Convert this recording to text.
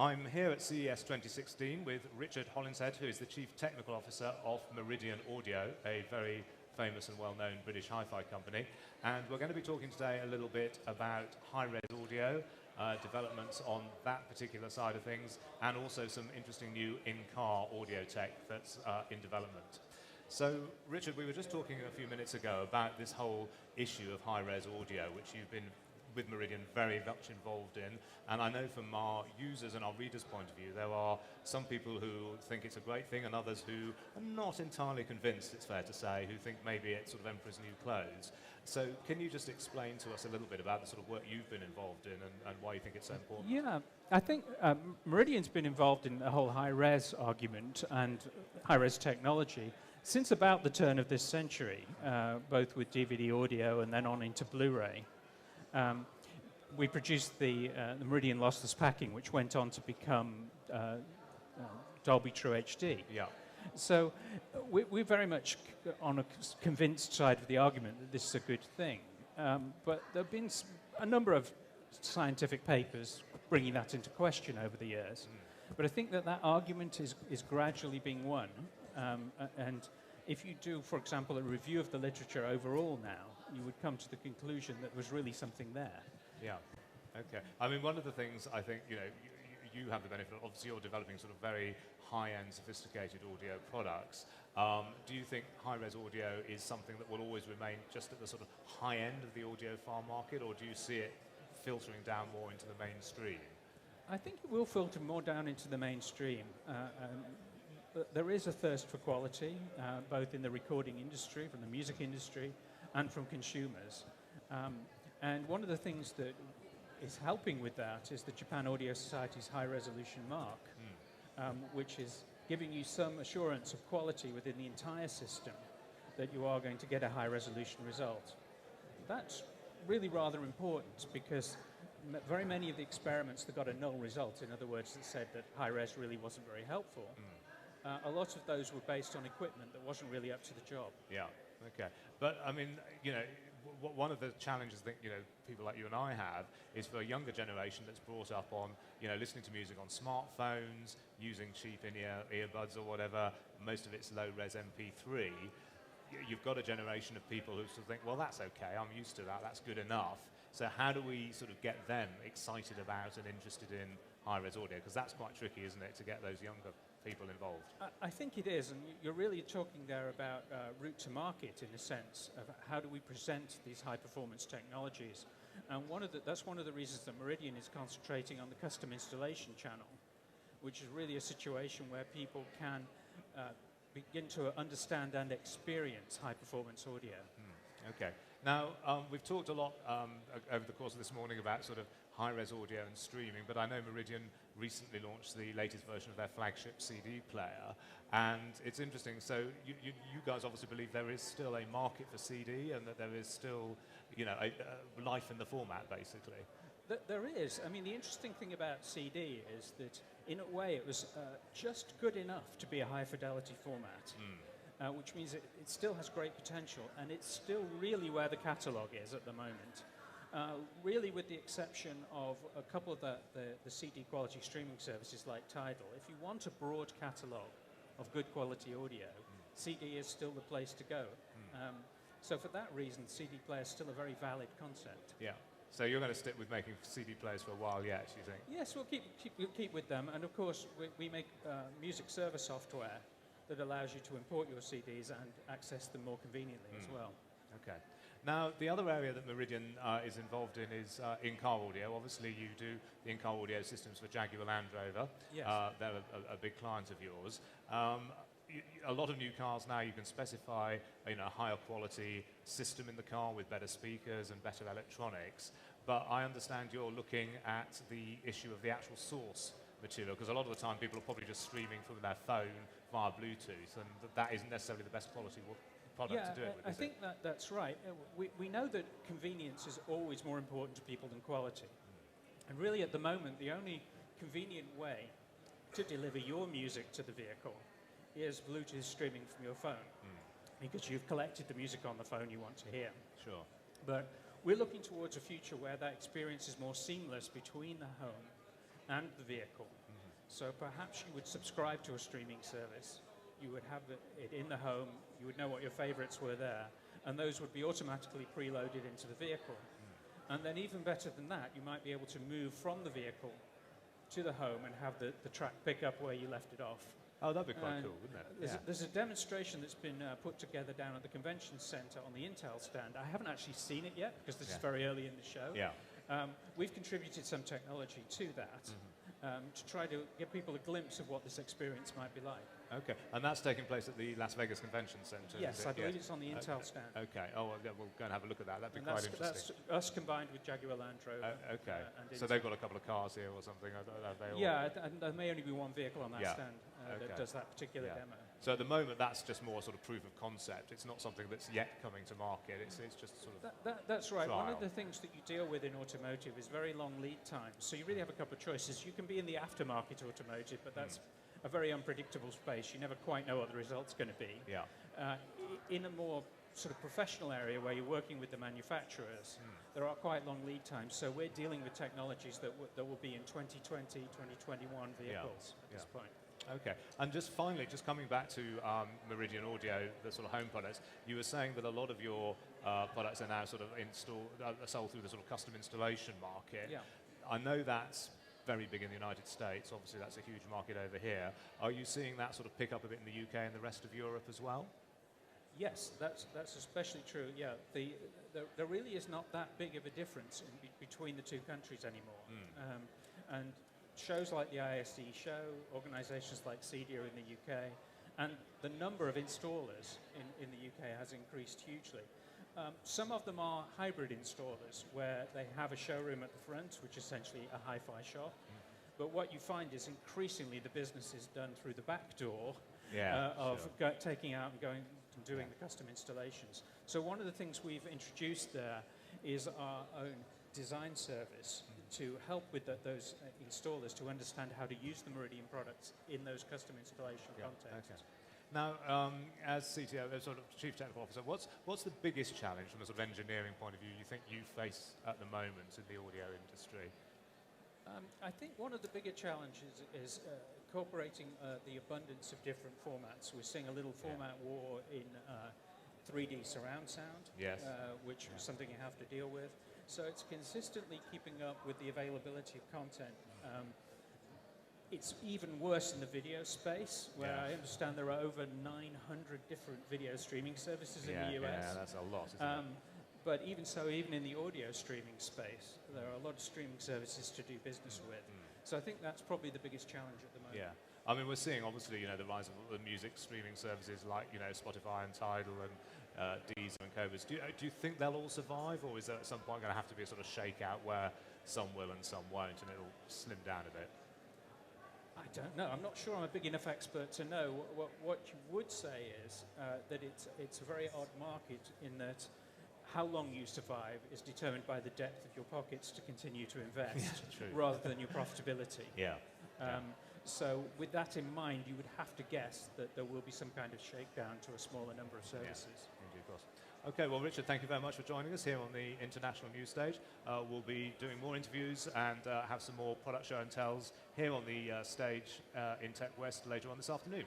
I'm here at CES 2016 with Richard Hollinshead, who is the Chief Technical Officer of Meridian Audio, a very famous and well-known British hi-fi company. And we're going to be talking today a little bit about high-res audio, developments on that particular side of things, and also some interesting new in-car audio tech that's in development. So, Richard, we were just talking a few minutes ago about this whole issue of high-res audio, which you've been with Meridian very much involved in, and I know from our users and our readers' point of view, there are some people who think it's a great thing and others who are not entirely convinced, it's fair to say, who think maybe it's sort of emperor's new clothes. So can you just explain to us a little bit about the sort of work you've been involved in and why you think it's so important? Yeah, I think Meridian's been involved in the whole high-res argument and high-res technology since about the turn of this century, both with DVD audio and then on into Blu-ray. We produced the Meridian lossless packing, which went on to become Dolby True HD. Yeah. So we're very much on a convinced side of the argument that this is a good thing. But there have been a number of scientific papers bringing that into question over the years. But I think that argument is gradually being won. And if you do, for example, a review of the literature overall now, you would come to the conclusion that there was really something there. Yeah, okay. I mean, one of the things I think, you have the benefit, obviously you're developing sort of very high-end, sophisticated audio products. Do you think high-res audio is something that will always remain just at the sort of high end of the audiophile market, or do you see it filtering down more into the mainstream? I think it will filter more down into the mainstream. There is a thirst for quality, both in the recording industry, from the music industry, and from consumers. And one of the things that is helping with that is the Japan Audio Society's high resolution mark, which is giving you some assurance of quality within the entire system that you are going to get a high resolution result. That's really rather important because very many of the experiments that got a null result, in other words, that said that high res really wasn't very helpful, a lot of those were based on equipment that wasn't really up to the job. Yeah, okay. But, I mean, one of the challenges that, people like you and I have is for a younger generation that's brought up on, listening to music on smartphones, using cheap in-ear earbuds or whatever, most of it's low-res MP3. You've got a generation of people who sort of think, well, that's okay, I'm used to that, that's good enough. So how do we sort of get them excited about and interested in high-res audio? Because that's quite tricky, isn't it, to get those younger people involved? I think it is, and you're really talking there about route to market in a sense of how do we present these high-performance technologies. And that's one of the reasons that Meridian is concentrating on the custom installation channel, which is really a situation where people can begin to understand and experience high-performance audio. Okay. Now, we've talked a lot over the course of this morning about sort of high-res audio and streaming, but I know Meridian recently launched the latest version of their flagship CD player, and it's interesting. So you guys obviously believe there is still a market for CD and that there is still, a life in the format, basically. There is. I mean, the interesting thing about CD is that, in a way, it was just good enough to be a high-fidelity format. Which means it still has great potential, and it's still really where the catalogue is at the moment. Really, with the exception of a couple of the CD quality streaming services like Tidal, if you want a broad catalogue of good quality audio, CD is still the place to go. So for that reason, CD player is still a very valid concept. Yeah. So you're going to stick with making CD players for a while yet, you think? Yes, we'll keep with them, and of course we make music server software that allows you to import your CDs and access them more conveniently as well. Okay. Now, the other area that Meridian is involved in is in-car audio. Obviously, you do the in-car audio systems for Jaguar Land Rover. Yes. They're a big client of yours. A lot of new cars now, you can specify a higher quality system in the car with better speakers and better electronics. But I understand you're looking at the issue of the actual source material, because a lot of the time people are probably just streaming from their phone via Bluetooth, and that isn't necessarily the best quality product to do it with. I think that's right. We know that convenience is always more important to people than quality. And really at the moment, the only convenient way to deliver your music to the vehicle is Bluetooth streaming from your phone, because you've collected the music on the phone you want to hear. Sure. But we're looking towards a future where that experience is more seamless between the home and the vehicle. So perhaps you would subscribe to a streaming service, you would have it in the home, you would know what your favorites were there, and those would be automatically preloaded into the vehicle. And then even better than that, you might be able to move from the vehicle to the home and have the track pick up where you left it off. Oh, that'd be quite cool, wouldn't it? There's a demonstration that's been put together down at the convention center on the Intel stand. I haven't actually seen it yet because this is very early in the show. Yeah. We've contributed some technology to that to try to give people a glimpse of what this experience might be like. Okay, and that's taking place at the Las Vegas Convention Center. Yes, I believe it's on the Intel stand. Okay, we'll go and have a look at that. That'd be quite interesting. That's us combined with Jaguar Land Rover. Okay, and so they've got a couple of cars here or something. Yeah, and there may only be one vehicle on that stand that Okay. does that particular demo. So at the moment, that's just more sort of proof of concept. It's not something that's yet coming to market. It's just sort of That's right. trial. One of the things that you deal with in automotive is very long lead times. So you really have a couple of choices. You can be in the aftermarket automotive, but that's a very unpredictable space. You never quite know what the result's going to be. Yeah. In a more sort of professional area where you're working with the manufacturers, there are quite long lead times. So we're dealing with technologies that will be in 2020, 2021 vehicles at this point. Okay, and just finally, just coming back to Meridian Audio, the sort of home products, you were saying that a lot of your products are now sort of sold through the sort of custom installation market. Yeah. I know that's very big in the United States. Obviously, that's a huge market over here. Are you seeing that sort of pick up a bit in the UK and the rest of Europe as well? Yes, that's especially true. Yeah, there really is not that big of a difference between the two countries anymore. And shows like the ISE show, organisations like CEDIA in the UK, and the number of installers in the UK has increased hugely. Some of them are hybrid installers, where they have a showroom at the front, which is essentially a hi-fi shop. But what you find is increasingly the business is done through the back door taking out and going and doing the custom installations. So one of the things we've introduced there is our own design service to help with those installers to understand how to use the Meridian products in those custom installation contexts. Okay. Now, as CTO, sort of Chief Technical Officer, what's the biggest challenge from a sort of engineering point of view you think you face at the moment in the audio industry? I think one of the bigger challenges is incorporating the abundance of different formats. We're seeing a little format war in 3D surround sound, which is something you have to deal with. So it's consistently keeping up with the availability of content. It's even worse in the video space, where I understand there are over 900 different video streaming services in the US. Yeah, that's a lot, isn't it? But even so, even in the audio streaming space, there are a lot of streaming services to do business with. So I think that's probably the biggest challenge at the moment. Yeah. I mean, we're seeing, obviously, the rise of the music streaming services like, Spotify and Tidal and Deezer and Cobas. Do you think they'll all survive, or is there at some point going to have to be a sort of shakeout where some will and some won't, and it'll slim down a bit? I don't know. I'm not sure I'm a big enough expert to know. What you would say is that it's a very odd market in that how long you survive is determined by the depth of your pockets to continue to invest rather than your profitability. So with that in mind, you would have to guess that there will be some kind of shakedown to a smaller number of services. Indeed, of course. Okay, well, Richard, thank you very much for joining us here on the international news stage. We'll be doing more interviews and have some more product show and tells here on the stage in Tech West later on this afternoon.